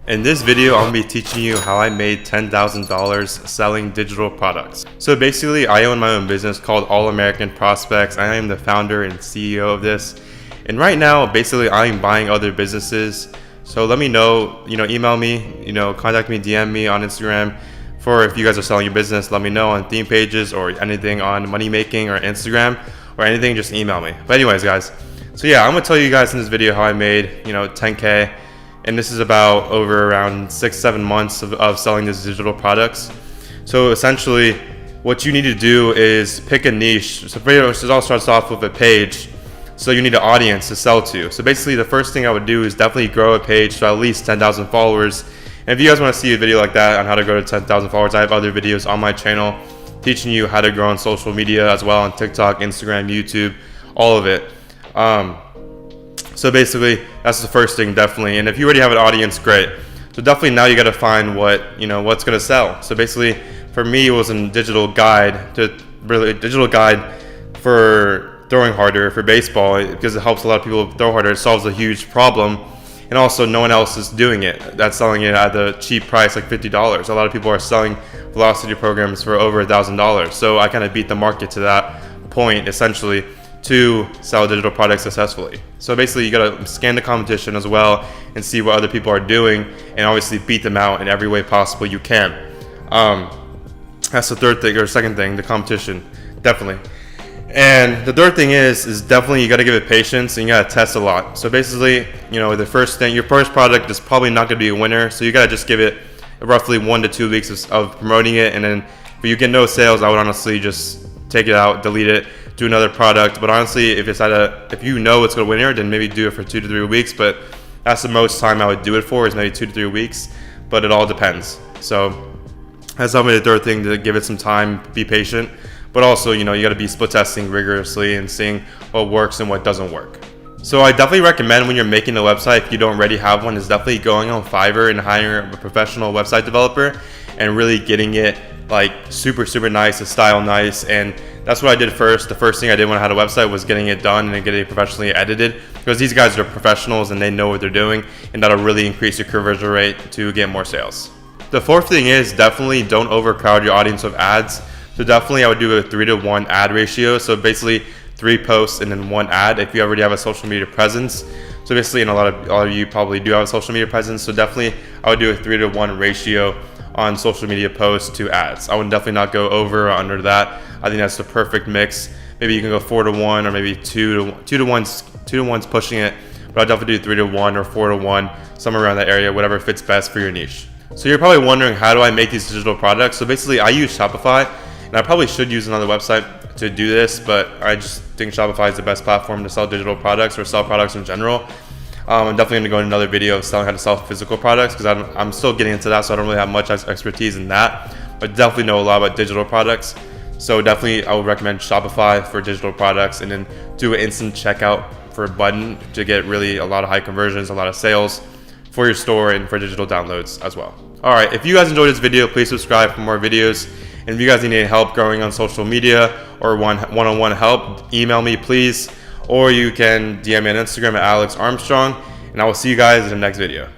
In this video, I'm going to be teaching you how I made $10,000 selling digital products. So basically, I own my own business called All American Prospects. I am the founder and CEO of this. And right now, basically, I'm buying other businesses. So let me know, email me, contact me, DM me on Instagram. For if you guys are selling your business, let me know on theme pages or anything on money making or Instagram or anything, just email me. But anyways, guys, so yeah, I'm going to tell you guys in this video how I made, 10K. And this is about over around 6-7 months of selling these digital products. So essentially, what you need to do is pick a niche. So pretty much it all starts off with a page. So you need an audience to sell to. So basically, the first thing I would do is definitely grow a page to at least 10,000 followers. And if you guys want to see a video like that on how to grow to 10,000 followers, I have other videos on my channel teaching you how to grow on social media as well, on TikTok, Instagram, YouTube, all of it. So basically, that's the first thing, definitely. And if you already have an audience, great. So definitely now you got to find what's going to sell. So basically, for me, it was a digital guide for throwing harder for baseball, because it helps a lot of people throw harder. It solves a huge problem. And also, no one else is doing it. That's selling it at a cheap price, like $50. A lot of people are selling velocity programs for over $1,000. So I kind of beat the market to that point, essentially, to sell digital products successfully. So basically, you got to scan the competition as well and see what other people are doing, and obviously beat them out in every way possible you can. That's the third thing, or second thing, the competition, definitely. And the third thing is definitely you got to give it patience, and you got to test a lot. So basically, the first thing, your first product is probably not going to be a winner, so you got to just give it roughly 1 to 2 weeks of promoting it, and then if you get no sales, I would honestly just take it out, delete it, do another product. But honestly, if it's if you know it's going to win, then maybe do it for 2 to 3 weeks. But that's the most time I would do it for, is maybe 2 to 3 weeks. But it all depends. So that's probably the third thing, to give it some time, be patient. But also, you got to be split testing rigorously and seeing what works and what doesn't work. So I definitely recommend, when you're making a website, if you don't already have one, is definitely going on Fiverr and hiring a professional website developer and really getting it like super nice, the style nice. And that's what I did first. The first thing I did when I had a website was getting it done and getting it professionally edited, because these guys are professionals and they know what they're doing, and that'll really increase your conversion rate to get more sales. The fourth thing is definitely don't overcrowd your audience with ads. So definitely I would do a 3-to-1 ad ratio. So basically 3 posts and then 1 ad if you already have a social media presence. So basically, and a lot of you probably do have a social media presence. So definitely I would do a 3-to-1 ratio on social media posts to ads. I would definitely not go over or under that. I think that's the perfect mix. Maybe you can go 4-to-1 or maybe 2-to-1's pushing it, but I'll definitely do 3-to-1 or 4-to-1, somewhere around that area, whatever fits best for your niche. So you're probably wondering, how do I make these digital products? So basically I use Shopify, and I probably should use another website to do this, but I just think Shopify is the best platform to sell digital products or sell products in general. I'm definitely going to go in another video of selling how to sell physical products, because I'm still getting into that, so I don't really have much expertise in that, but definitely know a lot about digital products. So definitely I would recommend Shopify for digital products, and then do an instant checkout for a button to get really a lot of high conversions, a lot of sales for your store and for digital downloads as well. All right, if you guys enjoyed this video, please subscribe for more videos. And if you guys need any help growing on social media or one-on-one help, email me please, or you can DM me on Instagram at Alex Armstrong, and I will see you guys in the next video.